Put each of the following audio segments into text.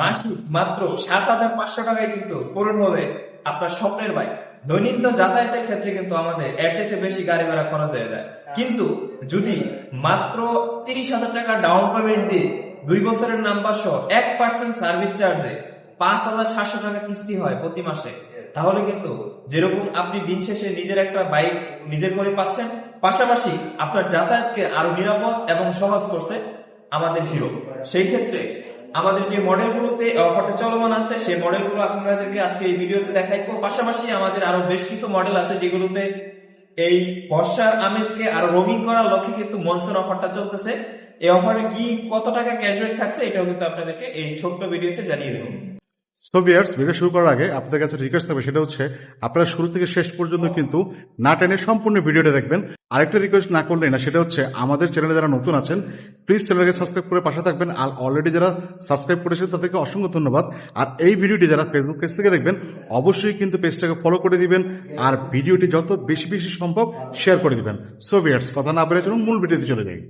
মাসিক মাত্র ৭,৫০০ টাকায় কিন্তু পূরণ হবে আপনার স্বপ্নের বাইক। দৈনন্দিন যাতায়াতের ক্ষেত্রে কিন্তু আমাদের এর থেকে বেশি গাড়ি ভাড়া খরচ হয়ে যায়, কিন্তু যদি মাত্র ৩০,০০০ টাকা ডাউন পেমেন্ট দিয়ে 2 বছরের নাম্বার সহ 1% সার্ভিস চার্জে ৫,৭০০ টাকা কিস্তি হয় প্রতি মাসে, তাহলে কিন্তু যেরকম আপনি দিন শেষে নিজের একটা বাইক নিজের করে পাচ্ছেন, পাশাপাশি আপনার যাতায়াতকে আরো নিরাপদ এবং সহজ করছে আমাদের হিরো। সেই ক্ষেত্রে আমাদের যে মডেলগুলোতে অফারটা চলমান আছে সেই মডেলগুলো আপনাদেরকে আজকে এই ভিডিওতে দেখাইবো। পাশাপাশি আমাদের আরো বেশ কিছু মডেল আছে যেগুলোতে এই বর্ষার আমেজকে আরো রঙিন করার লক্ষ্যে কিন্তু মনসুন অফারটা চলতেছে। এই অফারে কি কত টাকা ক্যাশব্যাক থাকছে এটাও কিন্তু আপনাদেরকে এই ছোট্ট ভিডিওতে জানিয়ে দেবো। সো ভিউয়ার্স, ভিডিও শুরু করার আগে আপনাদের কাছে রিকোয়েস্ট থাকবে, সেটা হচ্ছে আপনারা শুরু থেকে শেষ পর্যন্ত কিন্তু না টেনে সম্পূর্ণ ভিডিওটা দেখবেন। আরেকটা রিকোয়েস্ট না করলেই না, সেটা হচ্ছে আমাদের চ্যানেলে যারা নতুন আছেন প্লিজ চ্যানেলকে সাবস্ক্রাইব করে পাশে থাকবেন। আর অলরেডি যারা সাবস্ক্রাইব করেছেন তাদেরকে অসংখ্য ধন্যবাদ। আর এই ভিডিওটি যারা ফেসবুক পেজ থেকে দেখবেন অবশ্যই কিন্তু পেজটাকে ফলো করে দিবেন, আর ভিডিওটি যত বেশি বেশি সম্ভব শেয়ার করে দিবেন। সো ভিউয়ার্স, কথা না বেড়ে চলুন মূল ভিডিওতে চলে যাই।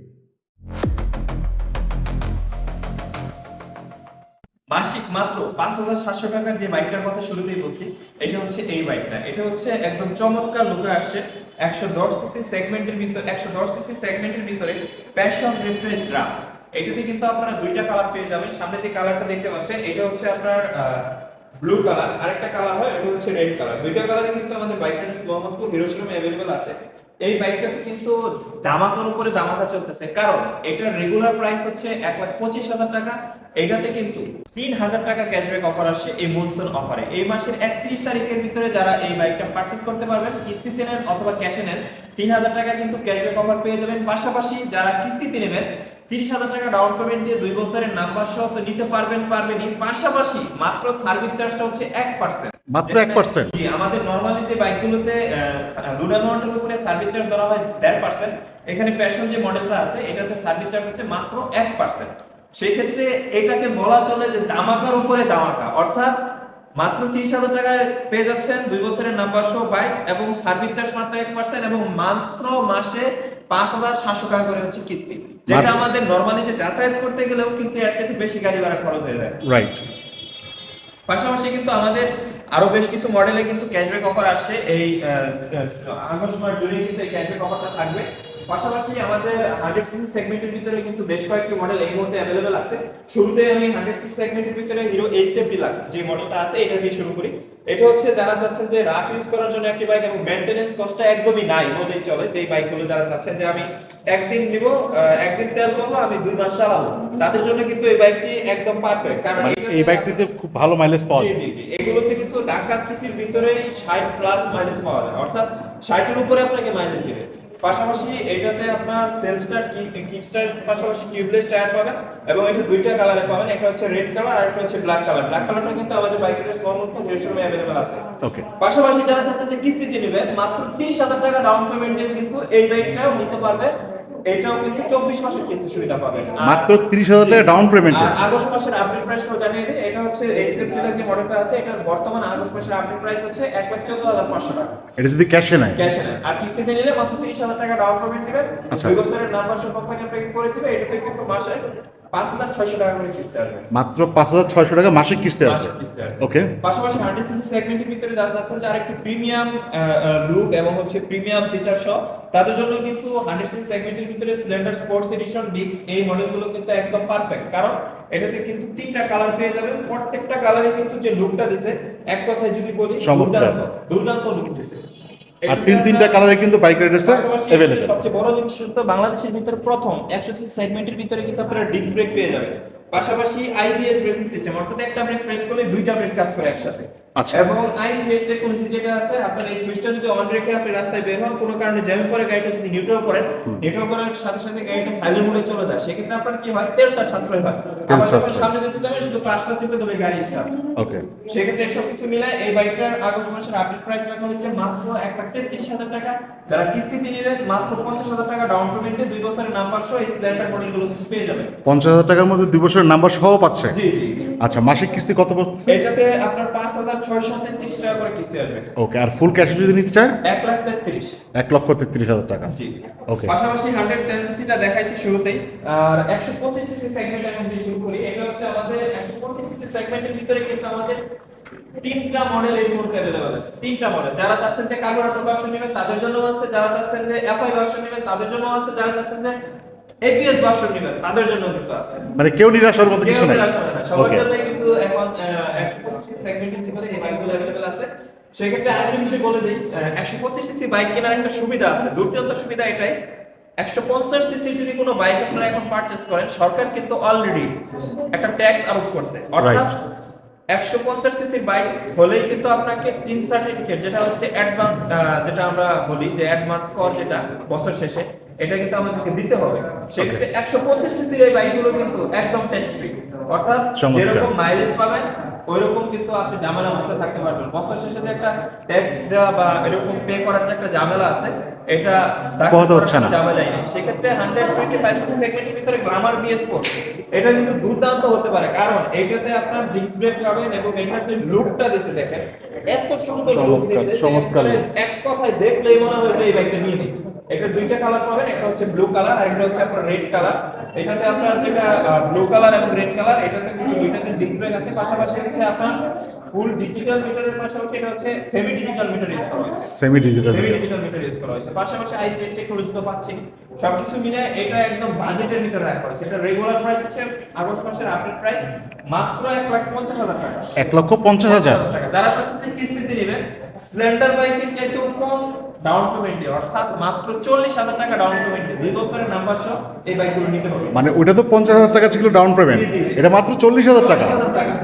মাসিক মাত্র ৫,৭০০ টাকার যে বাইকটার কথা শুরুতেই বলছি, এটা হচ্ছে এই বাইকটা। এটা হচ্ছে একদম চমৎকার লুকে আসছে ১১০ সিসি সেগমেন্টের ভিতরে প্যাশন রিফ্রেশ ড্রাম। এটাতে কিন্তু আপনারা দুইটা কালার পেয়ে যাবেন। সামনে যে কালারটা দেখতে পাচ্ছেন এটা হচ্ছে আপনার ব্লু কালার, আরেকটা কালার হয় এটা হচ্ছে রেড কালার। দুইটা কালারে কিন্তু আমাদের বাইকটা মোহাম্মদপুর হিরো শোরুমে अवेलेबल আছে। এই বাইকটাতে কিন্তু দামাকার উপরে দামাকা চলতেছে, কারণ এটার রেগুলার প্রাইস হচ্ছে ১,২৫,০০০ টাকা। এটাতে কিন্তু ৩,০০০ টাকা ক্যাশব্যাক অফার আসছে এই মনসুন অফারে। এই মাসের ৩১ তারিখের ভিতরে যারা এই বাইকটা পারচেজ করতে পারবেন, কিস্তিতে নেন অথবা ক্যাশে নেন, ৩,০০০ টাকা কিন্তু ক্যাশব্যাক অফার পেয়ে যাবেন। পাশাপাশি যারা কিস্তিতে নেবেন ৩০,০০০ টাকা ডাউন পেমেন্ট দিয়ে 2 বছরের নাম্বার সহ তো নিতে পারবেনই। পাশাপাশি মাত্র সার্ভিস চার্জটা হচ্ছে 1%। মাত্র 1%? জি, আমাদের নরমালি যে বাইকগুলোতে লুনা মডেলের উপরে সার্ভিস চার্জ ধরা হয় 1.5%, এখানে প্যাশন যে মডেলটা আছে এটাতে সার্ভিস চার্জ হচ্ছে মাত্র 1%। সেই ক্ষেত্রে এটাকে বলা চলে যে দামাকার উপরে দামাকা, অর্থাৎ মাত্র ৩০,০০০ টাকায় পেয়ে যাচ্ছেন 2 বছরের নাম্বার সহ বাইক এবং সার্ভিস চার্জ মাত্র 1% এবং মাত্র মাসে ৫,৭০০ টাকা করে হচ্ছে কিস্তি, যেটা আমাদের নরমালি যে যাতায়াত করতে গেলেও কিন্তু এর চেয়ে বেশি গাড়ি ভাড়া খরচ হয়ে যায়। রাইট। পাশাপাশি কিন্তু আমাদের আরো বেশ কিছু মডেলে কিন্তু ক্যাশব্যাক অফার আসছে। এই আগস্ট মাস জুড়ে কিন্তু এই ক্যাশব্যাক অফারটা থাকবে। পাশাপাশি আমাদের 100 সিসি সেগমেন্টের ভিতরে কিন্তু বেশ কয়েকটি মডেল এই মুহূর্তে अवेलेबल আছে। শুরুতে আমি 100 সিসি সেগমেন্টের ভিতরে হিরো এইচএফ ডিলাক্স যে মডেলটা আছে এটা দিয়ে শুরু করি। এটা হচ্ছে যারা চাচ্ছেন যে রাফ ইউজ করার জন্য একটি বাইক এবং মেইনটেনেন্স কস্টটা একদমই নাই বলেই চলে, যে এই বাইকগুলো যারা চাচ্ছেন যে আমি একদিন নিব, একদিন তেল করবো, আমি 2 মাস চালাবো, তাদের জন্য কিন্তু এই বাইকটি একদম পারফেক্ট। কারণ এই বাইকটিতে খুব ভালো মাইলেজ পাওয়া যায়। এগুলোতে কিন্তু ঢাকা সিটির ভিতরে 60+ মাইলেজ পাওয়া যায়, অর্থাৎ 60 এর উপরে আপনাকে মাইলেজ দিবে। পাশাপাশি এটাতে আপনার সেলফ স্টার্ট কিক স্টার্ট পাশাপাশি টিউবলেস টায়ার পাবেন এবং এটা দুইটা কালারে পাবেন, একটা হচ্ছে রেড কালার আর একটা হচ্ছে ব্ল্যাক কালার। ব্ল্যাক কালারটা কিন্তু আমাদের বাইকের মোহাম্মদপুর হিরো শোরুমে अवेलेबल আছে। ওকে। পাশাপাশি যারা চাচ্ছেন যে কিস্তিতে নেবেন মাত্র ৩০,০০০ টাকা ডাউন পেমেন্ট দিয়ে কিন্তু এই বাইকটাও নিতে পারবে। এটাও কিন্তু 24 মাসের কিস্তি সুবিধা পাবেন মাত্র ৩০,০০০ টাকা ডাউন পেমেন্টে। আগস্ট মাসের আপডেট প্রাইসটা জানিয়ে দিই, এটা হচ্ছে এইচএফ যে মডেলটা আছে এটার বর্তমান আগস্ট মাসের আপডেট প্রাইস হচ্ছে ১,১৪,৫০০ টাকা। এটা যদি ক্যাশে নেয়? ক্যাশে নেয়। আর কিস্তিতে নিলে মাত্র ৩০,০০০ টাকা ডাউন পেমেন্ট দিবেন, 2 বছরের নাম্বার সহ কোম্পানি আপনাকে করে দিবে। এটাতে কিন্তু মাসে ৫,৬০০ টাকা করে কিস্তি আসবে। মাত্র ৫,৬০০ টাকা মাসিক কিস্তি আছে। ওকে। পাশাপাশি 100 সিসি সেগমেন্টের ভিতরে যারা যাচ্ছেন যে আরেকটু প্রিমিয়াম লুক এবং হচ্ছে প্রিমিয়াম ফিচার সহ, তাদের জন্য কিন্তু 100 সিসি সেগমেন্টের ভিতরে স্প্লেন্ডার স্পোর্টস এডিশন ডিক্স এই মডেলগুলো কিন্তু একদম পারফেক্ট, কারণ এটাতে কিন্তু 3টা কালার পেয়ে যাবেন। প্রত্যেকটা কালারে কিন্তু যে লুকটা দিছে, এক কথায় যদি বলি দুর্দান্ত লুক দিছে। আর তিনটা কালারে কিন্তু বাইক রাইডার্স अवेलेबल। সবচেয়ে বড় জিনিস হলো বাংলাদেশের ভিতরে প্রথম 100 সিসি সেগমেন্টের ভিতরে কিন্তু আপনারা ডিস্ক ব্রেক পেয়ে যাবেন। পাশাপাশি আইবিএস ব্রেকিং সিস্টেম, অর্থাৎ একটা ব্রেক প্রেস করলে দুইটা ব্রেক কাজ করে একসাথে। আচ্ছা। এবং আইবিএস টেকনোলজি যেটা আছে, আপনার এই সুইচটা যদি অন রেখে আপনি রাস্তায় বের হন, কোনো কারণে জ্যামে পড়ে গাড়িটা যদি নিউট্রাল করেন, নিউট্রাল করার সাথে সাথে গাড়িটা সাইলেন্ট মোডে চলে যায়, সেক্ষেত্রে আপনার কি হয়, তেলটা সাশ্রয় হয়। আবার যখন সামনে যেতে যাবেন শুধু ক্লাচটা চেপে দেবে, গাড়ি স্টার্ট। ওকে। সেক্ষেত্রে সব কিছু মিলায় এই বাইকটার আগস্ট মাসের আপডেট প্রাইস রাখা হয়েছে মাত্র ১,৩৩,০০০ টাকা। যারা কিস্তিতে নেবেন মাত্র ৫০,০০০ টাকা ডাউন পেমেন্টে 2 বছরের নাম্বার সহ এই স্প্লেন্ডার মডেলগুলো পেয়ে যাবেন। ৫০,০০০ টাকার মধ্যে 2 বছরের নাম্বার সহ পাচ্ছে? জি জি। আচ্ছা, মাসিক কিস্তি কত পড়ছে? এটাতে আপনার ৫,৬৩৩ টাকা করে কিস্তি আসবে। ওকে। আর ফুল ক্যাশে যদি নিতে চায়? ১,৩৩,০০০। ১,৩৩,০০০ টাকা। জি। ওকে। পাশাপাশি 110 সিসিটা দেখাইছি শুরুতেই। আর 125 সিসি সেগমেন্টের মধ্যে শুরু করি। এটা হচ্ছে আমাদের 125 সিসি সেগমেন্টের ভিতরে কিন্তু আমাদের তিনটা মডেল এই মুহূর্তে अवेलेबल আছে। তিনটা মডেল, যারা চাচ্ছেন যে কার্বোরেটর ভার্সন নেবেন তাদের জন্য আছে, যারা চাচ্ছেন যে এফআই ভার্সন নেবেন তাদের জন্য আছে, যারা চাচ্ছেন যে এপিএস ভার্সন নেবেন তাদের জন্য কিন্তু আছে। মানে কেউ নিরাশার মতো কিছু নাই। সবার ওকে, জন্যই কিন্তু এখন 125 সেগমেন্টের ভিতরে এই বাইকগুলো अवेलेबल আছে। সেক্ষেত্রে আরেকটা বিষয় বলে দিই, 125 সিসি বাইক কেনার একটা সুবিধা আছে, দুর্দান্ত সুবিধা এটাই। 150 সিসি যদি কোনো বাইক আপনারা এখন পারচেজ করেন, সরকার কিন্তু অলরেডি একটা ট্যাক্স আরোপ করছে, অর্থাৎ 150 সিসি বাইক হলেই কিন্তু আপনাকে 3 সার্টিফিকেট, যেটা হচ্ছে অ্যাডভান্স, যেটা আমরা বলি যে অ্যাডভান্স কর, যেটা বছর শেষে এটা কিন্তু আমাদেরকে দিতে হবে। সেক্ষেত্রে 125 সিসির এই বাইকগুলো কিন্তু একদম ট্যাক্স ফ্রি, অর্থাৎ যেরকম মাইলেজ পাবেন ওইরকম কিন্তু আপনি ঝামেলা মুক্ত থাকতে পারবেন। বছর শেষে যে একটা ট্যাক্স দেওয়া বা এরকম পে করার যে একটা ঝামেলা আছে, এটা পোহাতে হচ্ছে না। ঝামেলাই নেই। সেক্ষেত্রে 125 সিসি সেগমেন্টের ভিতরে গ্ল্যামার BS4 এটা কিন্তু দুর্দান্ত হতে পারে, কারণ এইটাতে আপনার ডিস্ক ব্রেক পাবেন এবং এটার যে লুকটা দিয়েছে দেখেন, এত সুন্দর লুক দিয়েছে, চমৎকার। এক কথায় দেখলেই মনে হয় যে এই বাইকটা নিয়ে নিন। এটা দুইটা কালার পাবেন, একটা হচ্ছে ব্লু কালার আর একটা হচ্ছে আপনার রেড কালার। এটাতে আপনার যেটা ব্লু কালার এবং রেড কালার, এটাতে কিন্তু দুইটাতে ডিস্ক ব্রেক আছে, পাশাপাশি হচ্ছে আপনার ফুল ডিজিটাল মিটারের পাশাপাশি এটা হচ্ছে সেমি ডিজিটাল মিটার ইউজ করা হয়েছে। Semi digital. Semi digital meter use করা হয়েছে, পাশাপাশি আইপিএস টেকনোলজি তো পাচ্ছি। সবকিছু মিলে এটা একদম বাজেটের ভিতরে রাখা হয়েছে। এটা রেগুলার প্রাইস হচ্ছে আগস্ট মাসের আপডেট প্রাইস মাত্র 1,50,000 টাকা। 1,50,000 টাকা। যারা চাচ্ছেন যে কিস্তিতে নেবেন, স্প্লেন্ডার বাইকের চাইতেও কম ডাউন পেমেন্টে, অর্থাৎ মাত্র 40,000 টাকা ডাউন পেমেন্টে 2 বছরের নাম্বার সহ এই বাইকগুলো নিতে পারবেন। মানে ওইটা তো 50,000 টাকা ছিল ডাউন পেমেন্ট, জি, জি, জি। এটা মাত্র 40,000 টাকা।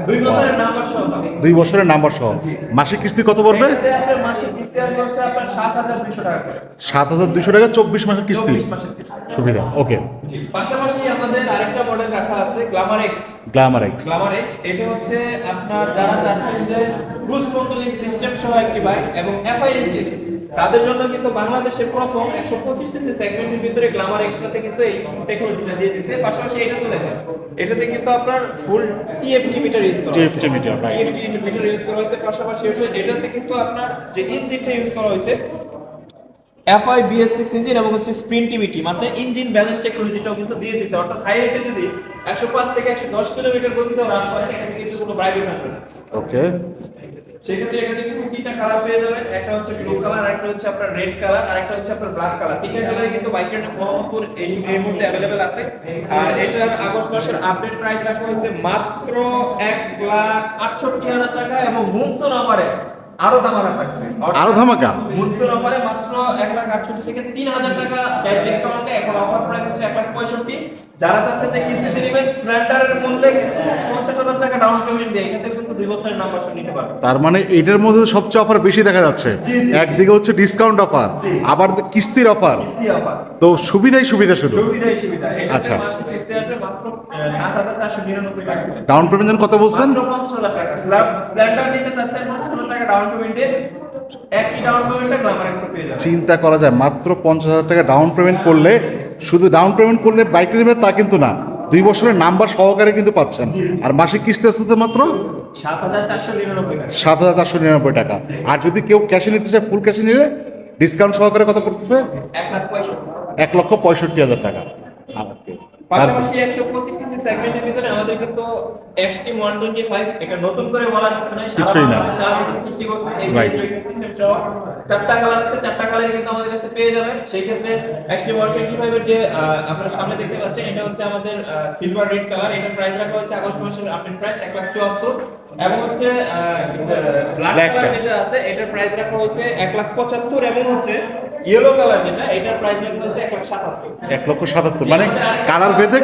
2 বছরের নাম্বার সহ পাবেন। 2 বছরের নাম্বার সহ। জি। মাসিক কিস্তি কত পড়বে? এটাতে আপনার মাসিক কিস্তি আসবে হচ্ছে আপনার 7,200 টাকা করে। 7,200 টাকা 24 মাসের কিস্তি 24 মাসের কিস্তি। সুবিধা। ওকে, জি, পাশাপাশি আমাদের আরেকটা মডেল রাখা আছে Glamour x. Glamour x. Glamour x এটা হচ্ছে আপনার যারা চাচ্ছেন যে ক্রুজ কন্ট্রোলিং সিস্টেম সহ একটি বাইক এবং এফআই ইঞ্জিন, তাদের জন্য কিন্তু বাংলাদেশে প্রথম 125 সিসি সেগমেন্টের ভিতরে গ্ল্যামার এক্সটাতে কিন্তু এই টেকনোলজিটা দিয়ে দিয়েছে। পাশাপাশি এটা তো দেখেন, এটাতে কিন্তু আপনার ফুল টিএফটি মিটার ইউজ করা হয়েছে। TFT meter, right. TFT meter use করা হয়েছে, পাশাপাশি এটাতে কিন্তু আপনার যে ইঞ্জিনটা ইউজ করা হয়েছে এফআই BS6 ইঞ্জিন এবং হচ্ছে স্পিন টিভিটি, মানে ইঞ্জিন ব্যালেন্স টেকনোলজিটাও কিন্তু দিয়ে দিয়েছে, অর্থাৎ হাইওয়েতে যদি 105 থেকে 110 কিলোমিটার পর্যন্ত রান করেন, এখানে কিন্তু কোনো ভাইব্রেশন আসবে না। ওকে, সেক্ষেত্রে এখানে কিন্তু তিনটা কালার পেয়ে যাবেন, একটা হচ্ছে ব্লু কালার, একটা হচ্ছে আপনার রেড কালার আর একটা হচ্ছে আপনার ব্ল্যাক কালার। তিনটা কালারে কিন্তু বাইকের মোহাম্মদপুর এই মুহূর্তে अवेलेबल আছে। আর এটার আগস্ট মাসের আপডেট প্রাইস রাখা হয়েছে মাত্র 1,68,000 টাকা এবং মুনসুন অফারে আরো ধামাকা থাকছে। আরো ধামাকা। মুনসুন অফারে মাত্র 1,68,000 থেকে 3,000 টাকা ক্যাশ ডিসকাউন্টে এখন অফার প্রাইস হচ্ছে 1,65,000। যারা চাচ্ছেন যে কিস্তিতে নেবেন, স্প্লেন্ডারের মূল্যে 50,000 টাকা ডাউন পেমেন্ট দিয়ে এখান থেকে কিন্তু 2 বছরের নাম্বার সহ নিতে পারবেন। তার মানে এটার মধ্যে সবচেয়ে অফার বেশি দেখা যাচ্ছে। জি, জি। একদিকে হচ্ছে ডিসকাউন্ট অফার, জি। আবার কিস্তির অফার, কিস্তি অফার, তো সুবিধাই সুবিধা শুধু। সুবিধাই সুবিধা। এটাতে আচ্ছা। মাসিক কিস্তি আসবে মাত্র 7,499 টাকা করে। ডাউন পেমেন্ট কত বলছেন? মাত্র 50,000 টাকা। স্প্লেন্ডার নিতে চাচ্ছেন 50,000 টাকা ডাউন পেমেন্টে, একই ডাউন পেমেন্টে গ্ল্যামার এক্স পেয়ে যাবেন। চিন্তা করা যায়, মাত্র 50,000 টাকা ডাউন পেমেন্ট করলে, শুধু ডাউন পেমেন্ট করলে বাইকটা নেবেন তা কিন্তু না, 2 বছরের নাম্বার সহকারে কিন্তু পাচ্ছেন। আর মাসিক কিস্তি আসতে মাত্র 7,499 টাকা। 7,499 টাকা। আর যদি কেউ ক্যাশে নিতে চায়, ফুল ক্যাশে নিলে ডিসকাউন্ট সহকারে কত পড়তেছে? 1,65,000। 1,65,000 টাকা। পাশাপাশি 125 সিসি সেগমেন্টের ভিতরে আমাদের কিন্তু এক্সট্রিম 125 এটা নতুন করে বলার কিছু নাই, কিছুই না। সারা সৃষ্টি করতে এই Right. সিস্টেম সহ চারটা কালার আছে, চারটা কালারে কিন্তু আমাদের কাছে পেয়ে যাবেন। সেই ক্ষেত্রে এক্সট্রিম 125 এর যে আপনারা সামনে দেখতে পাচ্ছেন, এটা হচ্ছে আমাদের সিলভার রেড কালার। এটার প্রাইস রাখা হয়েছে আগস্ট মাসের আপডেট প্রাইস 1,74,000 এবং হচ্ছে ব্ল্যাক Black কালার টা। যেটা আছে এটার প্রাইস রাখা হয়েছে 1,75,000 এবং হচ্ছে ইয়েলো কালার যেটা এটার প্রাইস রাখা হয়েছে 1,77,000। 1,77,000, মানে কালার ভেদে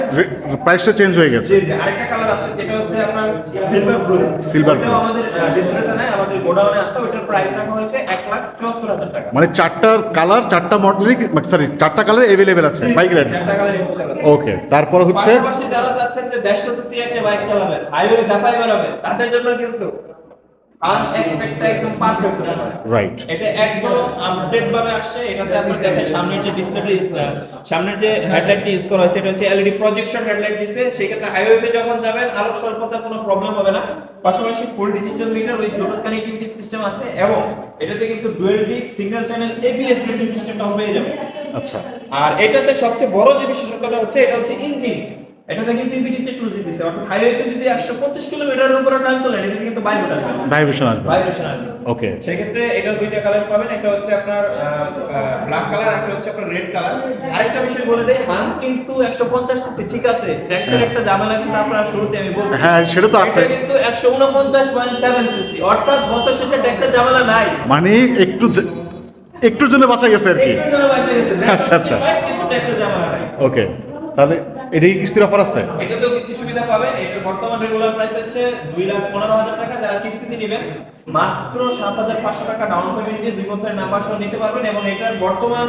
প্রাইসটা চেঞ্জ হয়ে গেছে। জি জি, আরেকটা কালার আছে যেটা হচ্ছে আপনার সিলভার ব্লু। Silver blue। আমাদের ডিসপ্লেতে নাই, আমাদের গোডাউনে আছে। ওটার প্রাইস রাখা হয়েছে 1,74,000 টাকা। মানে 4টা কালার, 4টা মডেলই, সরি 4টা কালার অ্যাভেলেবেল আছে বাইকের। চারটা কালার available আছে। ওকে, তারপর হচ্ছে পাশাপাশি যারা চাচ্ছেন যে 150 সিসি একটা বাইক চালাবেন, হাইওয়ে দাপাই বেরোবেন, তাদের জন্য কিন্তু আনএক্সপেক্টেড একদম পারফেক্ট হতে পারে। রাইট। এটা একদম আপডেট ভাবে আসছে। এটাতে আপনি দেখেন সামনের যে ডিসপ্লে, সামনের যে হেডলাইটটি ইউজ করা হয়েছে এটা হচ্ছে এলইডি প্রজেকশন হেডলাইট দিছে। সেই ক্ষেত্রে হাইওয়েতে যখন যাবেন আলোক স্বল্পতার কোনো প্রবলেম হবে না। পাশাপাশি full digital meter with Bluetooth connectivity system আছে এবং এটাতে কিন্তু dual disc single channel ABS braking সিস্টেমটাও পেয়ে যাবেন। আচ্ছা, আর এটাতে সবচেয়ে বড় যে বিশেষত্বটা হচ্ছে এটা হচ্ছে ইঞ্জিন। এটাতে কিন্তু ইবিটি টেকনোলজি দিছে, অর্থাৎ হাইওয়েতে যদি 125 কিলোমিটারের উপরে টাইম তোলেন এটা কিন্তু ভাইব্রেশন আসবে না, ভাইব্রেশন আসবে। ভাইব্রেশন আসবে। ওকে, সেক্ষেত্রে এটা দুইটা কালার পাবেন, একটা হচ্ছে আপনার ব্ল্যাক কালার, একটা হচ্ছে আপনার রেড কালার। আরেকটা বিষয় বলে দেই, হাম কিন্তু 150 সিসি, ঠিক আছে, ট্যাক্সের একটা ঝামেলা কিন্তু আপনারা শুরুতে আমি বলছি, হ্যাঁ সেটা তো আছে, এটা কিন্তু 149.7 সিসি, অর্থাৎ বছর শেষে ট্যাক্সের ঝামেলা নাই, মানে একটুর জন্য বাঁচা গেছে আর কি। একটুর জন্য বাঁচা গেছে, আচ্ছা, আচ্ছা। কিন্তু ট্যাক্সের ঝামেলা নাই। ওকে, তাহলে এটা কি কিস্তির অফার আছে? এটাতেও কিস্তি সুবিধা পাবেন। এটার বর্তমান রেগুলার প্রাইস হচ্ছে 2,15,000 টাকা। যারা কিস্তিতে নেবেন মাত্র 7,500 টাকা ডাউন পেমেন্ট দিয়ে 2 বছরের নাম্বার সহ নিতে পারবেন, এবং এটার বর্তমান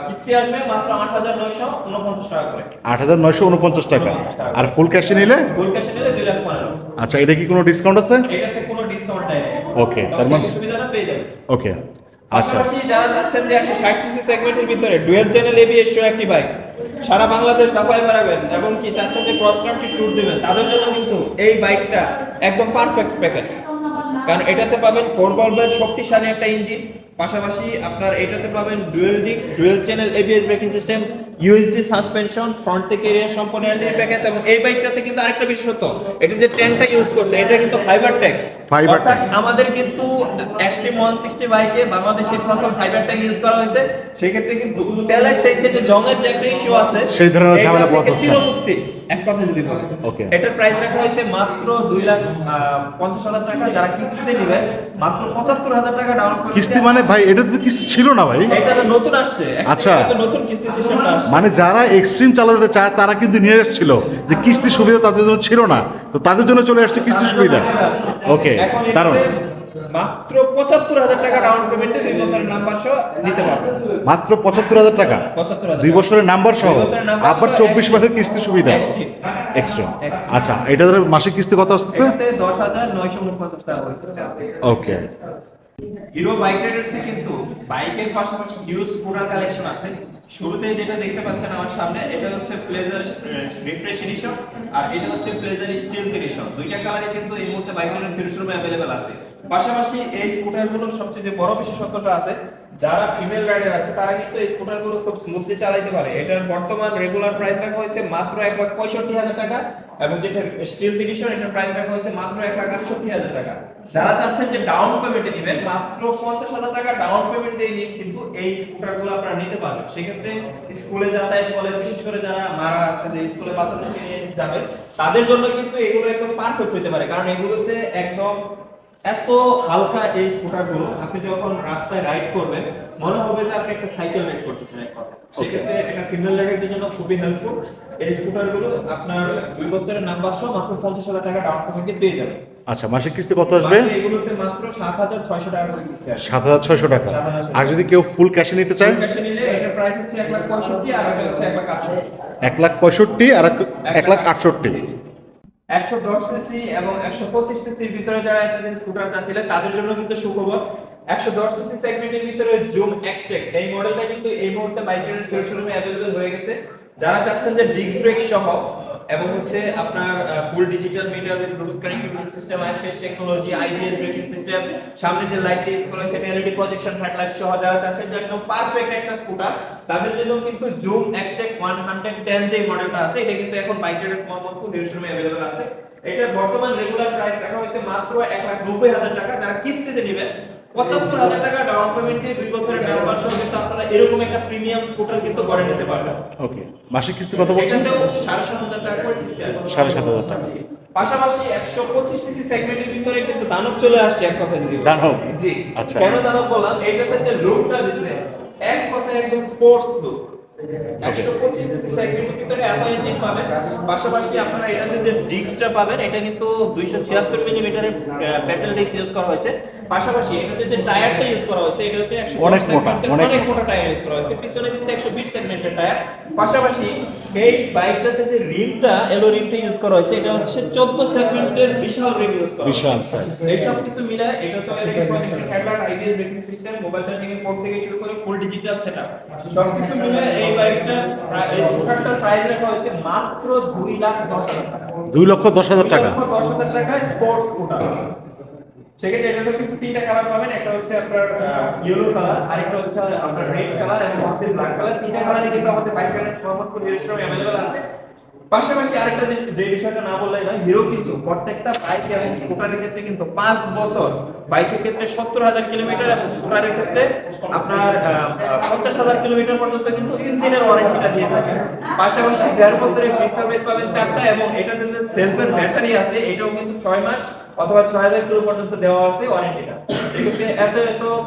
কিস্তি আসবে মাত্র 8,949 টাকা করে। 8,949 টাকা। আর ফুল ক্যাশে নিলে? ফুল ক্যাশে নিলে 2,15,000। আচ্ছা, এটা কি কোনো ডিসকাউন্ট আছে? এটাতে কোনো ডিসকাউন্ট নাই। ওকে, তার মানে সুবিধাটা পেয়ে যাবেন। ওকে, আচ্ছা। পাশাপাশি যারা চাচ্ছেন যে 160 সিসি সেগমেন্টের ভিতরে ডুয়াল চ্যানেল এবিএস সহ একটি বাইক সারা বাংলাদেশ দাপায় বেড়াবেন এবং কি চাচ্ছেন যে ক্রস কান্ট্রি ট্যুর দিবেন, তাদের জন্য কিন্তু এই বাইকটা একদম পারফেক্ট প্যাকেজ। কারণ এটাতে পাবেন 4 ভলভের শক্তিশালী একটা ইঞ্জিন, পাশাপাশি আপনার এটাতে পাবেন dual disk, dual channel ABS braking system, USD suspension, front থেকে রিয়ার সম্পূর্ণ এলইডি প্যাকেজ। এবং এই বাইকটাতে কিন্তু আরেকটা বিশেষত্ব, এটা যে ট্যাঙ্কটা ইউজ করছে এটা কিন্তু ফাইবার ট্যাঙ্ক। অর্থাৎ আমাদের কিন্তু এক্সট্রিম 160 বাইকে বাংলাদেশে প্রথম ফাইবার ট্যাঙ্ক ইউজ করা হয়েছে। সেই ক্ষেত্রে কিন্তু তেলের ট্যাঙ্কে যে জংয়ের যে একটা ইস্যু আছে সেই ধরনের ঝামেলা পোহাতে হচ্ছে না। চিরমুক্তি এক কথা যদি বলি। ওকে, এটার প্রাইস রাখা হয়েছে মাত্র 2,50,000 টাকা। যারা কিস্তিতে নেবে মাত্র 75,000 টাকা ডাউন পেমেন্ট। কিস্তি মানে ভাই এটা তো কিস্তি ছিল না ভাই, এটা তো নতুন আসছে। আচ্ছা, নতুন কিস্তি সিস্টেমটা আসছে। মানে যারা এক্সট্রিম চালাতে চায় তারা কিন্তু নিয়ে এসেছিল যে কিস্তি সুবিধা তাদের জন্য ছিল না, তো তাদের জন্য চলে আসছে কিস্তি সুবিধা। ওকে, দারুণ। মাত্র 75,000 টাকা ডাউন পেমেন্টে 2 বছরের নাম্বার সহ নিতে পারবেন। মাত্র 75,000 টাকা 75,000 2 বছরের নাম্বার সহ, 2 বছরের নাম্বার আবার সহ 24 মাসের কিস্তি সুবিধা এক্সট্রা। আচ্ছা, এটার মাসিক কিস্তি কত আসতেছে? এটাতে 10,949 টাকা করে কিস্তি আছে। ওকে, হিরো বাইক রাইডার্সে কিন্তু বাইকের পাশাপাশি হিউজ স্কুটার কালেকশন আছে। শুরুতে যেটা দেখতে পাচ্ছেন আমার সামনে, এটা হচ্ছে প্লেজার রিফ্রেশ এডিশন, আর এটা হচ্ছে প্লেজার স্টিল এডিশন। দুইটা কালারে কিন্তু এই মুহূর্তে বাইক রাইডার্স শোরুমে अवेलेबल আছে। পাশাপাশি এই স্কুটারগুলোর সবচেয়ে যে বড় বিশেষত্বটা আছে, যারা ফিমেল রাইডার আছে তারা কিন্তু এই স্কুটারগুলো খুব স্মুথলি চালাতে পারে। এটার বর্তমান রেগুলার প্রাইস রাখা হয়েছে মাত্র 1,65,000 টাকা, এবং যেটা স্টিল এডিশন এটার প্রাইস রাখা হয়েছে মাত্র 1,68,000 টাকা। যারা চাচ্ছেন যে ডাউন পেমেন্টে নেবেন মাত্র 50,000 টাকা ডাউন পেমেন্ট দিয়ে নিয়ে কিন্তু এই স্কুটারগুলো আপনারা নিতে পারবেন। সেক্ষেত্রে স্কুলে যাতায়াত করেন, বিশেষ করে যারা মারা আছে যে স্কুলে বাচ্চাদেরকে নিয়ে যাবে, তাদের জন্য কিন্তু এগুলো একদম পারফেক্ট হতে পারে। কারণ এগুলোতে একদম এত হালকা এই স্কুটারগুলো, আপনি যখন রাস্তায় রাইড করবেন মনে হবে যে আপনি একটা সাইকেল রাইড করতেছেন এক কথা। সেক্ষেত্রে এটা ফিমেল রাইডারদের জন্য খুবই হেল্পফুল। এই স্কুটারগুলো আপনার 2 বছরের নাম্বার সহ মাত্র 50,000 টাকা ডাউন পেমেন্টে পেয়ে যাবেন। আচ্ছা, মাসিক কিস্তি কত আসবে? এগুলোতে মাত্র 7,600 টাকা করে কিস্তি আসবে। 7,600 টাকা। আর যদি কেউ ফুল ক্যাশে নিতে চায়? ক্যাশে নিলে এটার প্রাইস হচ্ছে 1,65,000 আর এটা হচ্ছে 1,68,000। 1,65,000 আর 1,68,000। 110 সিসি এবং 125 সিসির ভিতরে যারা এসএসএন স্কুটার চাচ্ছিলেন তাদের জন্য কিন্তু সুখবর। 110 সিসি সেগমেন্টের ভিতরে জুম এক্সটেক এই মডেলটা কিন্তু এই মুহূর্তে বাইকের শোরুমে अवेलेबल হয়ে গেছে। যারা চাচ্ছেন যে ডিস্ক ব্রেক সহ এবং হচ্ছে আপনার ফুল digital meter with Bluetooth connectivity system, IPS technology, IBS braking system, সামনে যে লাইট ইউজ করা হয়েছে এলইডি প্রজেকশন হেডলাইট সহ, যারা চাচ্ছেন যে একদম পারফেক্ট একটা স্কুটার তাদের জন্য কিন্তু জুম এক্সটেক 110 যে মডেলটা আছে এটা কিন্তু এখন বাইক রাইডার্স মোহাম্মদপুর শোরুমে अवेलेबल আছে। এটার বর্তমান রেগুলার প্রাইস রাখা হয়েছে মাত্র 1,90,000 টাকা। যারা কিস্তিতে নেবেন 75,000 টাকা ডাউন পেমেন্ট দিয়ে 2 বছরের নাম্বার সহ কিন্তু আপনারা এরকম একটা প্রিমিয়াম স্কুটার কিন্তু করে নিতে পারবেন। ওকে, মাসিক কিস্তি কত বলছেন? এটাতেও 7,500 টাকা করে কিস্তি আসবে। 7,500 টাকা। পাশাপাশি 125 সিসি সেগমেন্টের ভিতরে কিন্তু দানব চলে আসছে এক কথা যদি। দানব? জি। আচ্ছা। কেন দানব বললাম? এইটাতে যে লুকটা দিছে এক কথায় একদম স্পোর্টস লুক। 125 সিসি সেগমেন্টের ভিতরে অ্যালয় ইঞ্জিন পাবেন, পাশাপাশি আপনারা এটাতে যে ডিস্কটা পাবেন এটা কিন্তু 276 মিলিমিটারের পেট্রোল ডিস্ক ইউজ করা হয়েছে। পাশাপাশি এটাতে যে টায়ারটা ইউজ করা হয়েছে এটা হচ্ছে 110 অনেক মোটা, অনেক মোটা টায়ার ইউজ করা হয়েছে। পিছনে দিচ্ছে 120 সেগমেন্টের টায়ার। পাশাপাশি এই বাইকটাতে যে রিমটা এলো রিমটা ইউজ করা হয়েছে এটা হচ্ছে 14 সেগমেন্টের বিশাল রিম ইউজ করা হয়েছে। বিশাল সাইজ। এই সব কিছু মিলায় এটা তো LED projection headlight, IBS braking system, mobile charging এর পোর্ট থেকে শুরু করে ফুল ডিজিটাল সেটআপ সবকিছু মিলে এই বাইকটা এই স্কুটারটার প্রাইস রাখা হয়েছে মাত্র 2,10,000 টাকা। 2,10,000 টাকা। 2,10,000 টাকা স্পোর্টস স্কুটার। সেক্ষেত্রে এটাতে কিন্তু তিনটা কালার পাবেন, একটা হচ্ছে আপনার ইয়েলো কালার, আরেকটা হচ্ছে আপনার রেড কালার এবং হচ্ছে ব্ল্যাক কালার। তিনটা কালারই কিন্তু আমাদের বাইক রাইডার্স মোহাম্মদপুর শোরুমে अवेलेबल আছে। পাশাপাশি আরেকটা যে বিষয়টা না বললেই নয়, হিরো কিন্তু প্রত্যেকটা বাইক এবং স্কুটারের ক্ষেত্রে কিন্তু 5 বছর, বাইকের ক্ষেত্রে 70,000 কিলোমিটার এবং স্কুটারের ক্ষেত্রে আপনার 50,000 কিলোমিটার পর্যন্ত কিন্তু ইঞ্জিনের ওয়ারেন্টিটা দিয়ে থাকে। পাশাপাশি 1.5 বছরের ফ্রি সার্ভিস পাবেন 4টা, এবং এটাতে যে সেলফের ব্যাটারি আছে এটাও কিন্তু 6 মাস অথবা 6,000 কিলো পর্যন্ত দেওয়া আছে ওয়ারেন্টিটা। সেক্ষেত্রে এত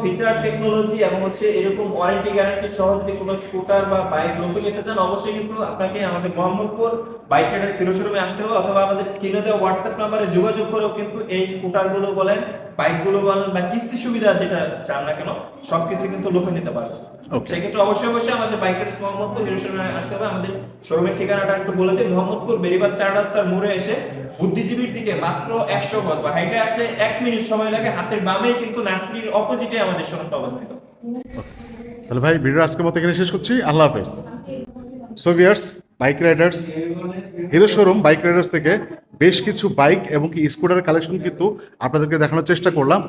ফিচার টেকনোলজি এবং হচ্ছে এরকম ওয়ারেন্টি গ্যারান্টি সহ যদি কোনো স্কুটার বা বাইক লোকে নিতে চান, অবশ্যই কিন্তু আপনাকে আমাদের মোহাম্মদপুর বাইক রাইডার সিরো শোরুমে আসতে হবে, অথবা আমাদের স্ক্রিনে দেওয়া হোয়াটসঅ্যাপ নাম্বারে যোগাযোগ করেও কিন্তু এই স্কুটার গুলো বলেন, বাইক গুলো বলেন বা কিস্তি সুবিধা যেটা চান না কেন সবকিছু কিন্তু লোকে নিতে পারবে। সেক্ষেত্রে অবশ্যই আমাদের বাইক রাইডার মোহাম্মদপুর হিরো শোরুমে আসতে হবে। আমাদের শোরুমের ঠিকানাটা একটু বলে দিই, মোহাম্মদপুর বেরিবাদ 4 রাস্তার মোড়ে এসে বুদ্ধিজীবীর দিকে মাত্র 100 গজ বা হাইটে আসলে 1 মিনিট সময় লাগে। হাতের বামেই কিন্তু নার্সারির অপোজিটে আমাদের শোরুমটা অবস্থিত। তাহলে ভাই ভিডিও আজকের মতো এখানে শেষ করছি। আল্লাহ হাফেজ। So viewers, bike Riders hero showroom bike Riders থেকে বেশ কিছু বাইক এবং কি স্কুটারের কালেকশন কিন্তু আপনাদেরকে দেখানোর চেষ্টা করলাম।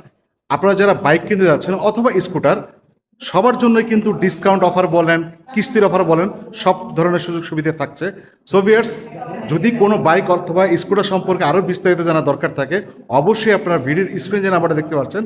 আপনারা যারা বাইক কিনতে যাচ্ছেন অথবা স্কুটার, সবার জন্য কিন্তু ডিসকাউন্ট অফার বলেন, কিস্তির অফার বলেন, সব ধরনের সুযোগ সুবিধা থাকছে। সো ভিউয়ার্স, যদি কোনো বাইক অথবা স্কুটার সম্পর্কে আরও বিস্তারিত জানা দরকার থাকে, অবশ্যই আপনারা ভিডিওর স্ক্রিনে যে নাম্বারটা দেখতে পাচ্ছেন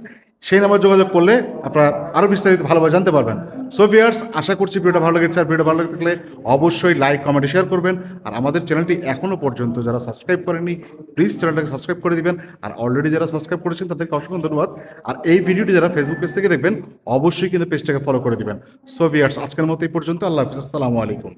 সেই নাম্বার যোগাযোগ করলে আপনারা আরও বিস্তারিত ভালোভাবে জানতে পারবেন। সো ভিউয়ার্স, আশা করছি ভিডিওটা ভালো লেগেছে। আর ভিডিও ভালো লেগে থাকলে অবশ্যই লাইক, কমেন্ট, শেয়ার করবেন। আর আমাদের চ্যানেলটি এখনও পর্যন্ত যারা সাবস্ক্রাইব করেননি, প্লিজ চ্যানেলটাকে সাবস্ক্রাইব করে দিবেন। আর অলরেডি যারা সাবস্ক্রাইব করেছেন তাদেরকে অসংখ্য ধন্যবাদ। আর এই ভিডিওটি যারা ফেসবুক পেজ থেকে দেখবেন, অবশ্যই কিন্তু পেজটাকে ফলো করে দিবেন। সো ভিউয়ার্স, আজকের মতো এই পর্যন্ত। আল্লাহ হাফিজ, আসসালামু আলাইকুম।